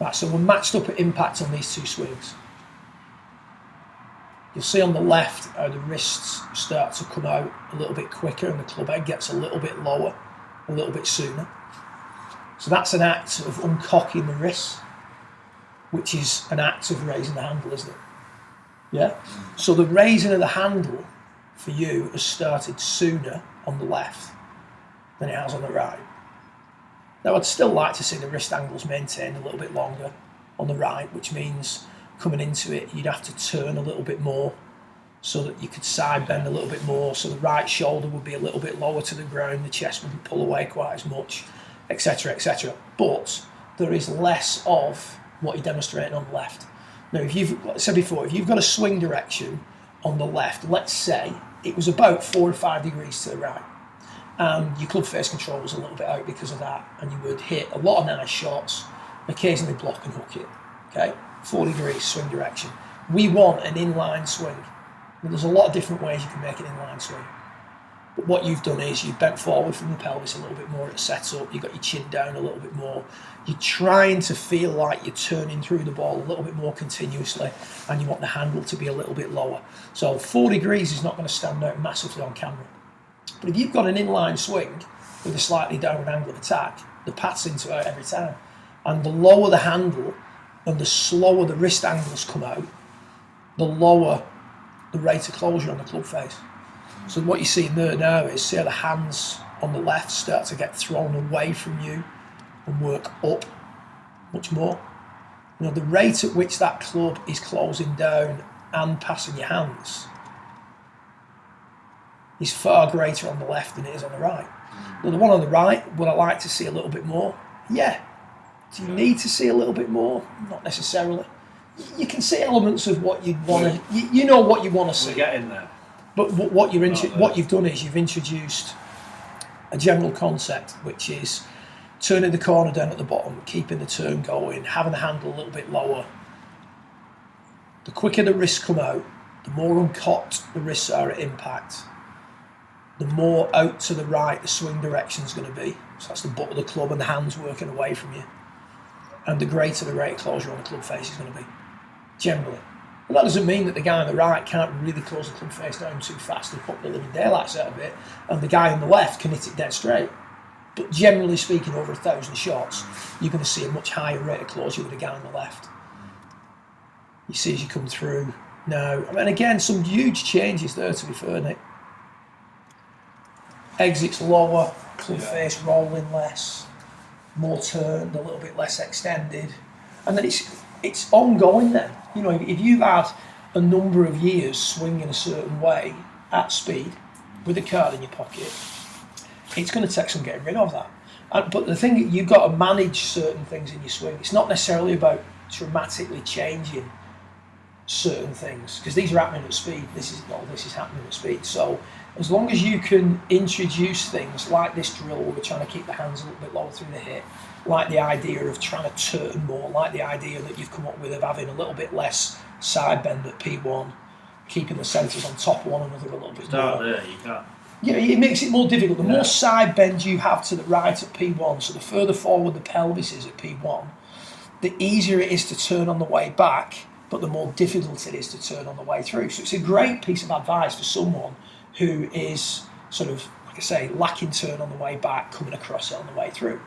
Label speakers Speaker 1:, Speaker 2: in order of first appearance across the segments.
Speaker 1: Right, so we're matched up at impact on these two swings. You'll see on the left how the wrists start to come out a little bit quicker and the club head gets a little bit lower, a little bit sooner. So that's an act of uncocking the wrists, which is an act of raising the handle, isn't it? Yeah? So the raising of the handle for you has started sooner on the left than it has on the right. Now I'd still like to see the wrist angles maintained a little bit longer on the right, which means coming into it you'd have to turn a little bit more so that you could side bend a little bit more, so the right shoulder would be a little bit lower to the ground, the chest wouldn't pull away quite as much, etc, etc. But there is less of what you're demonstrating on the left. Now, if you've, like I said before, if you've got a swing direction on the left, let's say it was about 4 or 5 degrees to the right, and your club face control was a little bit out because of that, and you would hit a lot of nice shots, occasionally block and hook it, okay? 4 degrees swing direction. We want an inline swing. Now, there's a lot of different ways you can make an inline swing. But what you've done is you've bent forward from the pelvis a little bit more at the setup, you've got your chin down a little bit more, you're trying to feel like you're turning through the ball a little bit more continuously, and you want the handle to be a little bit lower. So 4 degrees is not going to stand out massively on camera. But if you've got an inline swing with a slightly downward angle of attack, the path seems to out every time. And the lower the handle and the slower the wrist angles come out, the lower the rate of closure on the club face. So what you're seeing there now is, see how the hands on the left start to get thrown away from you and work up much more. You know, the rate at which that club is closing down and passing your hands is far greater on the left than it is on the right. Now, the one on the right, would I like to see a little bit more? Yeah. Do you need to see a little bit more? Not necessarily. You can see elements of what you'd want to, you know what you want to see.
Speaker 2: We're getting there.
Speaker 1: But what you've done is you've introduced a general concept, which is turning the corner down at the bottom, keeping the turn going, having the handle a little bit lower. The quicker the wrists come out, the more uncocked the wrists are at impact, the more out to the right the swing direction is going to be. So that's the butt of the club and the hands working away from you. And the greater the rate of closure on the club face is going to be, generally. But that doesn't mean that the guy on the right can't really close the club face down too fast and put the living daylights out of it, and the guy on the left can hit it dead straight. But generally speaking, over 1,000 shots, you're going to see a much higher rate of closure with the guy on the left. You see as you come through now. I mean, again, some huge changes there, to be fair, Nick. Exits lower, club face rolling less, more turned, a little bit less extended, and then it's ongoing then. You know, if you've had a number of years swinging a certain way at speed with a card in your pocket, it's going to take some getting rid of that. But the thing, you've got to manage certain things in your swing. It's not necessarily about dramatically changing certain things, because these are happening at speed. This is happening at speed. So as long as you can introduce things like this drill where we're trying to keep the hands a little bit lower through the hip, like the idea of trying to turn more, like the idea that you've come up with of having a little bit less side bend at P1, keeping the centres on top of one another a little bit more.
Speaker 2: There, you can't.
Speaker 1: Yeah, it makes it more difficult. The more side bend you have to the right at P1, so the further forward the pelvis is at P1, the easier it is to turn on the way back, but the more difficult it is to turn on the way through. So it's a great piece of advice for someone who is sort of, like I say, lacking turn on the way back, coming across it on the way through.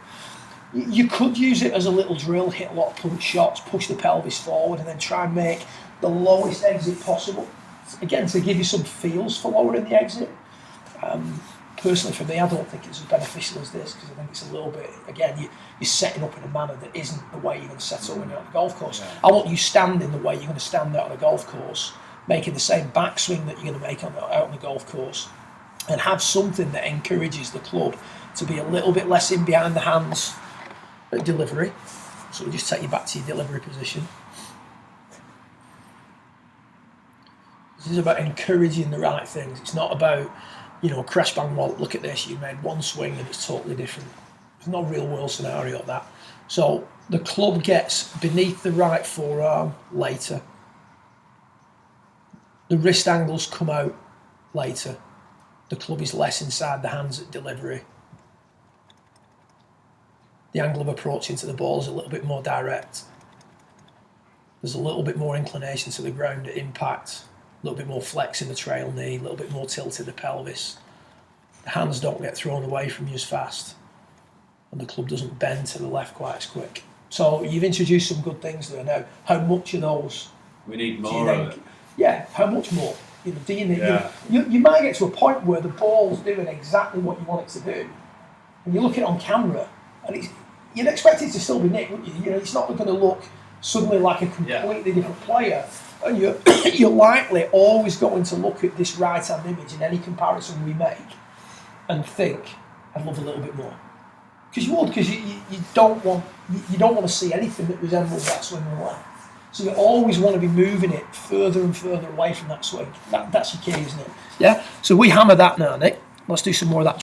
Speaker 1: You could use it as a little drill, hit a lot of punch shots, push the pelvis forward, and then try and make the lowest exit possible. Again, to give you some feels for lowering the exit. Personally, for me, I don't think it's as beneficial as this, because I think it's a little bit, again, you're setting up in a manner that isn't the way you're going to set up when you're on the golf course. Yeah. I want you standing the way you're going to stand out on the golf course, making the same backswing that you're going to make out on the golf course, and have something that encourages the club to be a little bit less in behind the hands at delivery. So we just take you back to your delivery position. This is about encouraging the right things. It's not about, you know, crash bang roll, look at this, you made one swing and it's totally different. There's no real world scenario of that. So the club gets beneath the right forearm later. The wrist angles come out later. The club is less inside the hands at delivery. The angle of approach into the ball is a little bit more direct. there's a little bit more inclination to the ground at impact, a little bit more flex in the trail knee, a little bit more tilt in the pelvis. The hands don't get thrown away from you as fast, and the club doesn't bend to the left quite as quick. So you've introduced some good things there. Now, how much of those?
Speaker 2: We need more of it.
Speaker 1: Yeah, how much more? You know, do you need? You might get to a point where the ball's doing exactly what you want it to do, and you look at it on camera, and you'd expect it to still be Nick, wouldn't you? You know, it's not going to look suddenly like a completely different player, and you're likely always going to look at this right-hand image in any comparison we make and think, I'd love a little bit more. Because you would, because you don't want to see anything that resembles that swing on the left. So you always want to be moving it further and further away from that swing. That's your key, isn't it? Yeah. So we hammer that now, Nick. Let's do some more of that.